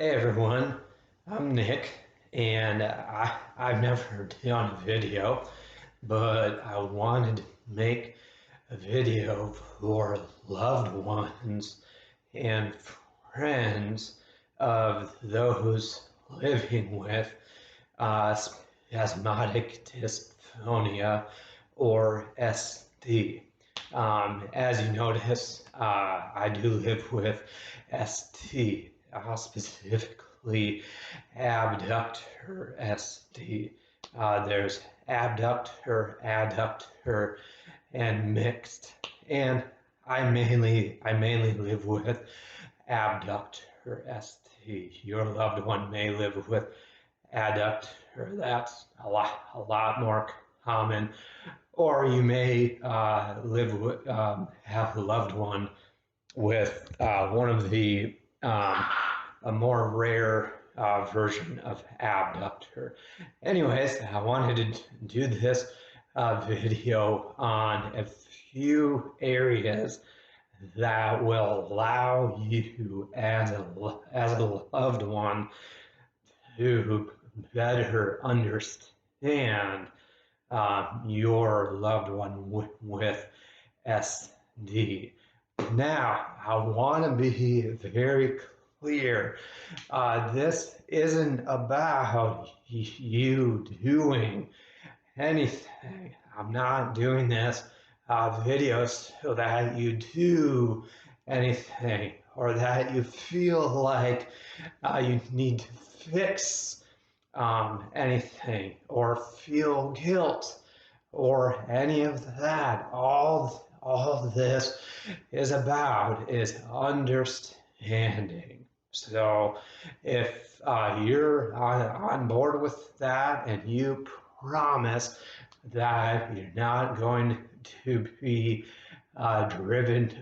Hey everyone, I'm Nick, and I've never done a video, but I wanted to make a video for loved ones and friends of those living with spasmodic dysphonia or SD. As you notice, I do live with ST, specifically abductor SD. There's abductor, adductor, and mixed. And I mainly live with abductor ST. Your loved one may live with adductor. That's a lot more common. Or you may have a loved one with one of the a more rare version of abductor. Anyways, I wanted to do this video on a few areas that will allow you as a loved one to better understand your loved one with SD. Now, I want to be very clear. This isn't about you doing anything. I'm not doing this video so that you do anything or that you feel like you need to fix anything or feel guilt or any of that. All this is about is understanding. So if you're on board with that and you promise that you're not going to be driven to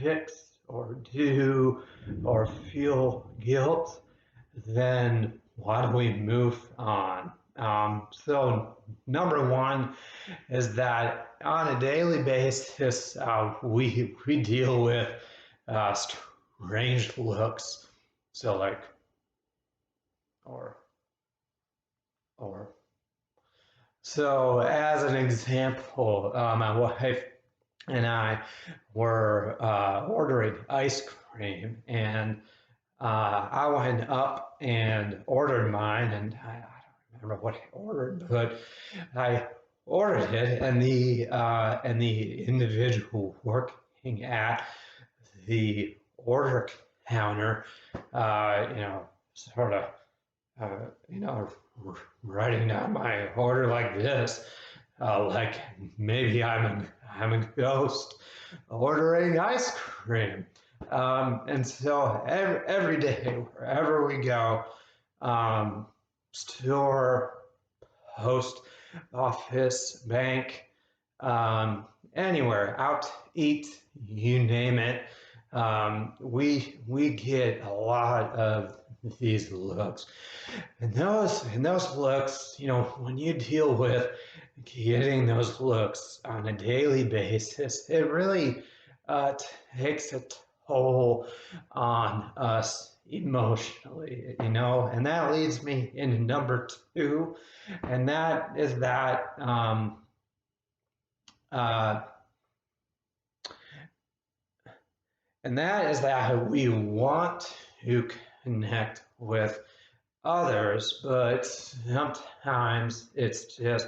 fix or do or feel guilt, then why don't we move on? So number one is that on a daily basis, we deal with strange looks. So like, or, or. So as an example, my wife and I were ordering ice cream, and I went up and ordered mine, and I don't remember what I ordered, but I ordered it, and the individual working at the order counter, sort of, writing down my order like this, like maybe I'm a ghost ordering ice cream. And so every day, wherever we go, store, post office, bank, anywhere, out to eat, you name it, we get a lot of these looks. And those looks, when you deal with getting those looks on a daily basis, it really takes a toll on us emotionally, and that leads me into number two, and that is that we want to connect with others, but sometimes it's just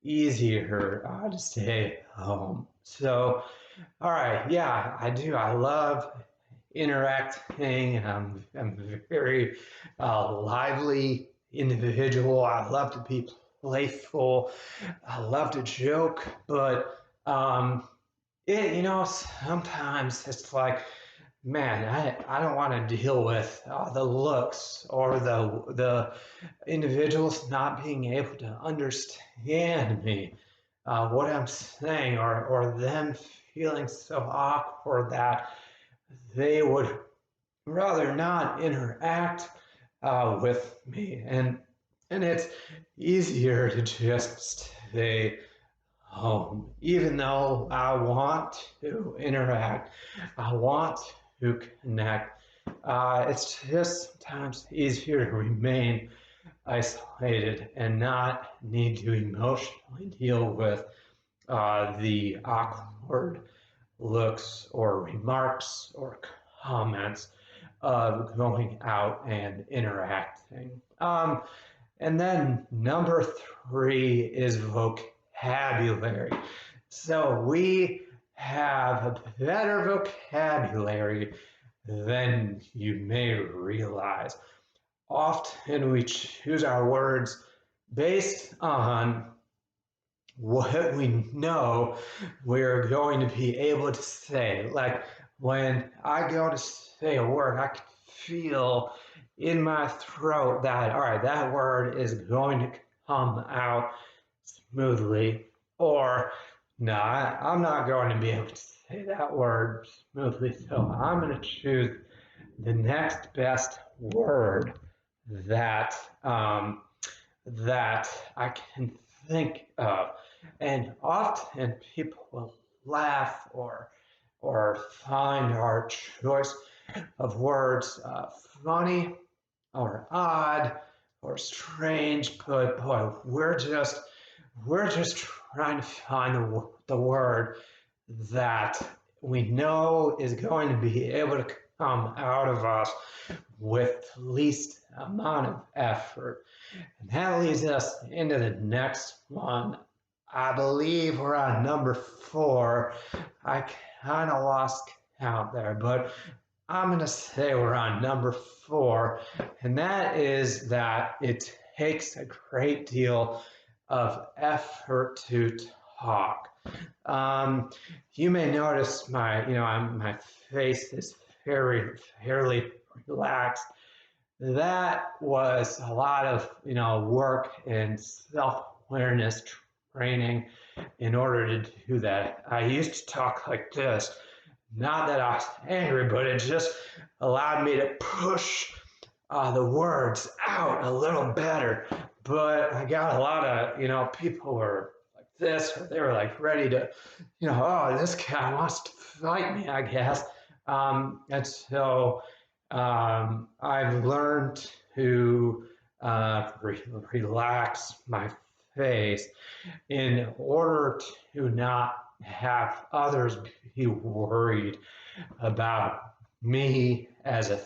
easier to stay home. So, all right, yeah, I do. I love interacting. I'm a very lively individual. I love to be playful. I love to joke, but sometimes it's like, man, I don't want to deal with the looks or the individuals not being able to understand me, what I'm saying, or them feeling so awkward that they would rather not interact with me, and it's easier to just stay home, even though I want to interact, I want to connect. It's just sometimes easier to remain isolated and not need to emotionally deal with the awkward looks or remarks or comments of going out and interacting. And then number three is vocabulary. So we have a better vocabulary than you may realize. Often we choose our words based on what we know we're going to be able to say. Like when I go to say a word, I can feel in my throat that, all right, that word is going to come out smoothly. Or, no, I'm not going to be able to say that word smoothly. So I'm going to choose the next best word that that I can think of. And often people will laugh or find our choice of words funny or odd or strange, but boy, we're just trying to find the word that we know is going to be able to come out of us with least amount of effort. And that leads us into the next one. I believe we're on number 4. I kind of lost count there, but I'm going to say we're on number 4. And that is that it takes a great deal of effort to talk. You may notice my face is fairly relaxed. That was a lot of work and self-awareness training in order to do that. I used to talk like this, not that I was angry, but it just allowed me to push the words out a little better. But I got a lot of people were like this, or they were like ready to oh, this guy wants to fight me, I guess. And so I've learned to relax my face in order to not have others be worried about me as a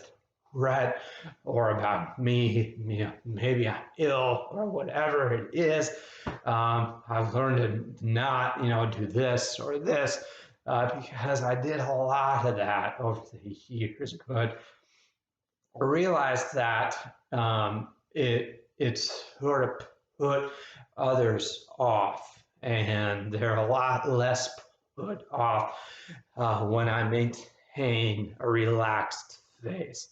threat or about me, maybe I'm ill or whatever it is. I've learned to not, do this or this because I did a lot of that over the years. But I realized that it sort of put others off, and they're a lot less put off when I maintain a relaxed face.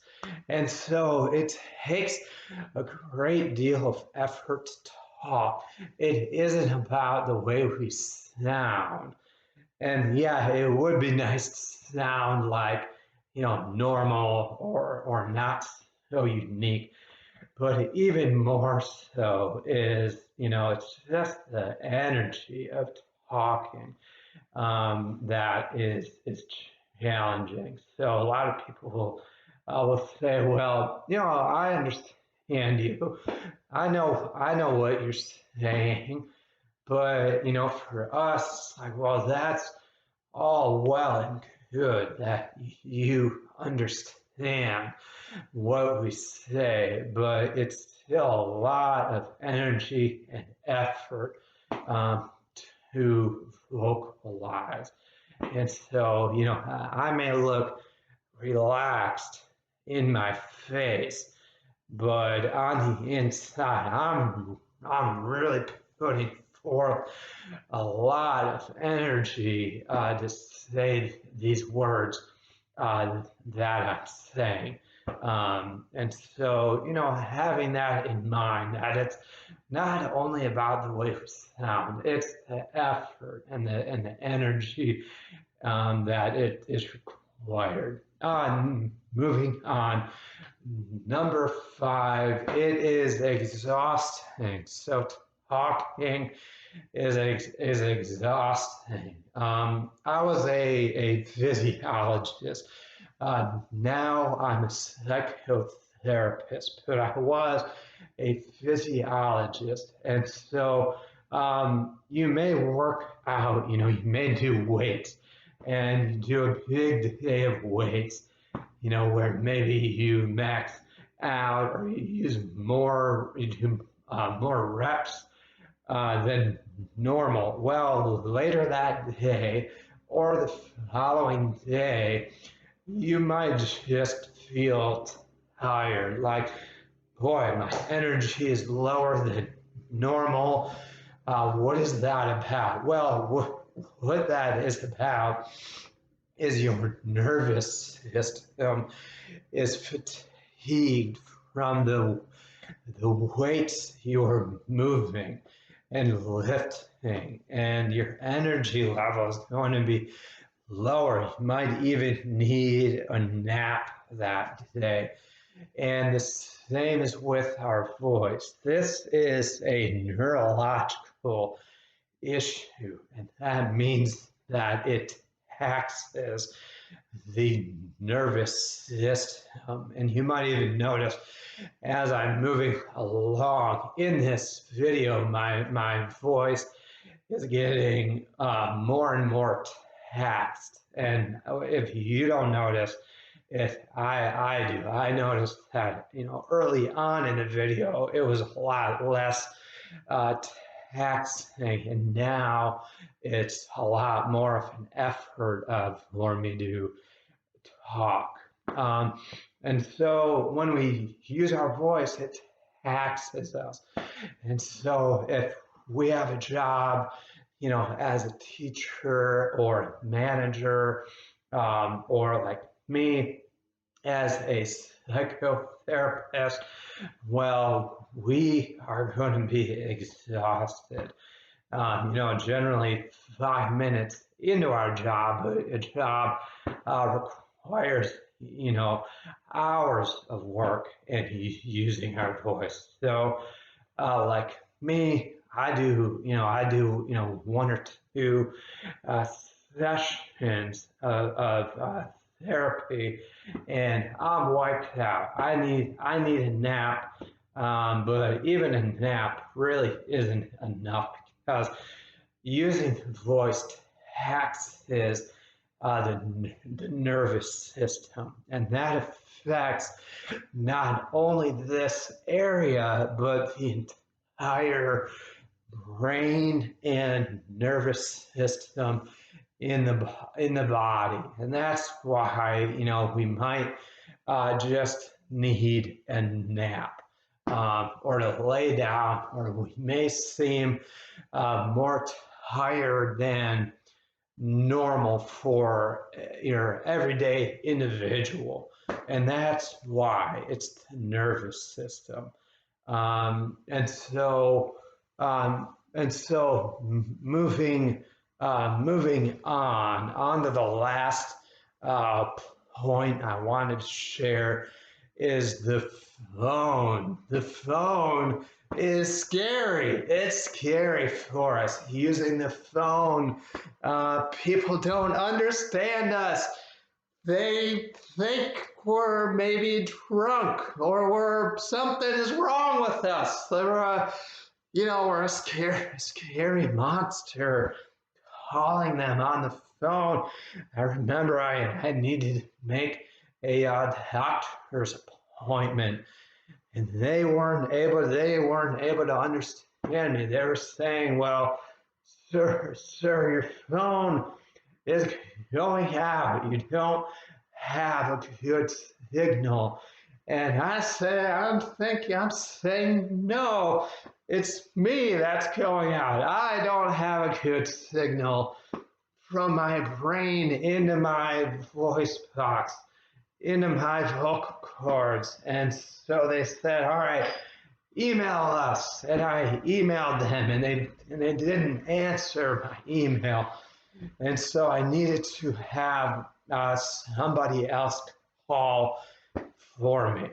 And so it takes a great deal of effort to talk. It isn't about the way we sound. And yeah, it would be nice to sound like, normal or not so unique. But even more so is, it's just the energy of talking that is challenging. So a lot of people will say, well, I understand you. I know what you're saying, but for us, like, well, that's all well and good that you understand what we say, but it's still a lot of energy and effort to vocalize. And so, I may look relaxed in my face, but on the inside, I'm really putting forth a lot of energy to say these words that I'm saying. And so, having that in mind, that it's not only about the way we sound, it's the effort and the energy that it is required. Moving on, number 5, it is exhausting. So talking is exhausting. I was a physiologist Now I'm a psychotherapist, but I was a physiologist. And so you may work out, you may do weights and you do a big day of weights, where maybe you max out or you use more, you do more reps than normal. Well, later that day or the following day, you might just feel tired. Like, boy, my energy is lower than normal. What is that about? Well, what that is about is your nervous system is fatigued from the weights you're moving and lifting, and your energy level is going to be lower. You might even need a nap that day. And the same is with our voice. This is a neurological issue, and that means that it taxes the nervous system. And you might even notice as I'm moving along in this video, my voice is getting more and more taxed. And if you don't notice, if I do, I noticed that early on in the video it was a lot less taxing, and now it's a lot more of an effort for me to talk. And so when we use our voice, it taxes us. And so if we have a job, as a teacher or a manager, or like me as a psychotherapist, well, we are going to be exhausted. Generally 5 minutes into our job, a job requires, hours of work and using our voice. So, like me, I do, one or two sessions of therapy, and I'm wiped out. I need a nap, but even a nap really isn't enough because using voice taxes the nervous system, and that affects not only this area but the entire brain and nervous system in the body. And that's why we might just need a nap, or to lay down, or we may seem more tired than normal for your everyday individual. And that's why it's the nervous system. And so moving on to the last point I wanted to share is the phone. The phone is scary. It's scary for us using the phone. People don't understand us. They think we're maybe drunk, or something is wrong with us. We're a scary monster calling them on the phone. I remember I needed to make a doctor's appointment, and they weren't able to understand me. They were saying, "Well, sir, your phone is going out. You don't have a good signal." And I'm saying, no, it's me that's going out. I don't have a good signal from my brain into my voice box, into my vocal cords. And so they said, all right, email us. And I emailed them, and they didn't answer my email. And so I needed to have somebody else call for me.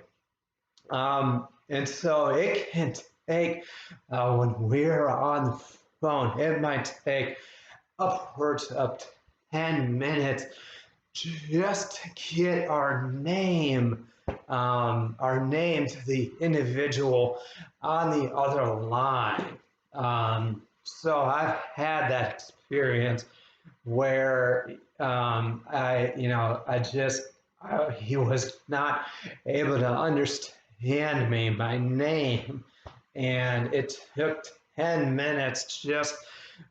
And so it can take, when we're on the phone, it might take upwards of 10 minutes just to get our name to the individual on the other line. So I've had that experience where he was not able to understand me, my name, and it took 10 minutes just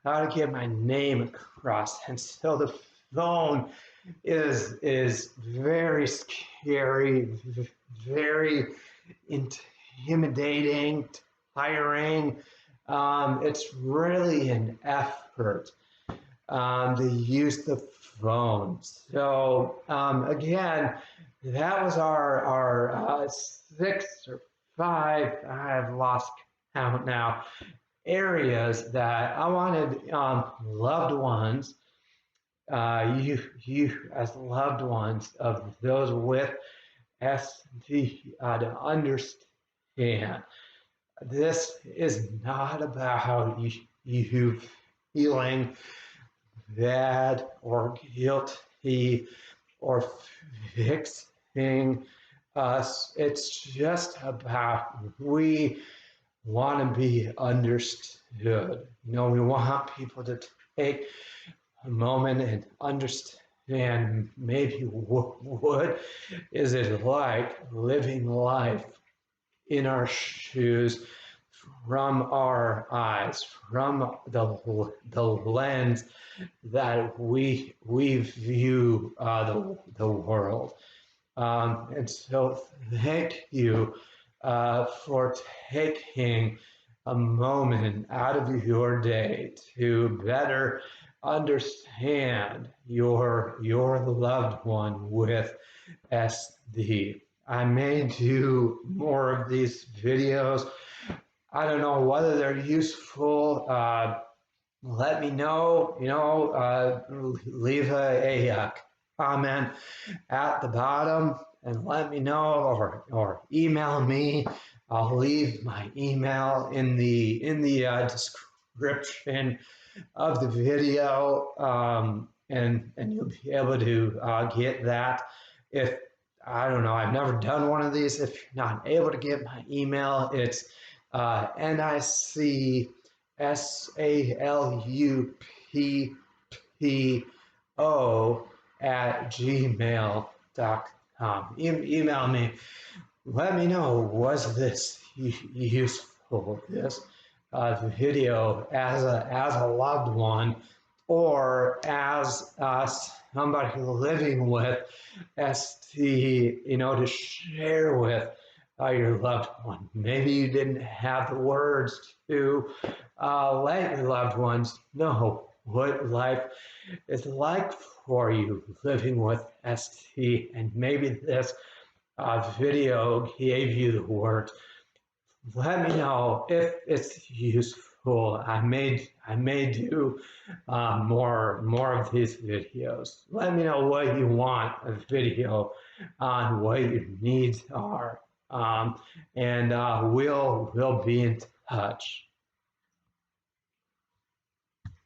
to get my name across. And so the phone is very scary, very intimidating, tiring. It's really an effort to use the phone. So again, that was our 6 or 5. I've lost count now. Areas that I wanted loved ones, you as loved ones of those with SD to understand. This is not about you feeling bad or guilty or fixing us. It's just about we want to be understood. We want people to take a moment and understand maybe what is it like living life in our shoes from our eyes, from the lens that we view the world. And so thank you for taking a moment out of your day to better understand your loved one with SD. I may do more of these videos. I don't know whether they're useful. Let me know, leave a comment at the bottom and let me know, or email me. I'll leave my email in the description of the video, and you'll be able to get that. If I don't know, I've never done one of these. If you're not able to get my email, it's NICSALUPPO@gmail.com. Email me. Let me know, was this useful, this video as a loved one, or as somebody living with SD, to share with your loved one. Maybe you didn't have the words to let your loved ones know what life is like for you living with SD, and maybe this video gave you the words. Let me know if it's useful. I may do more of these videos. Let me know what you want a video on, what your needs are, and we'll be in touch.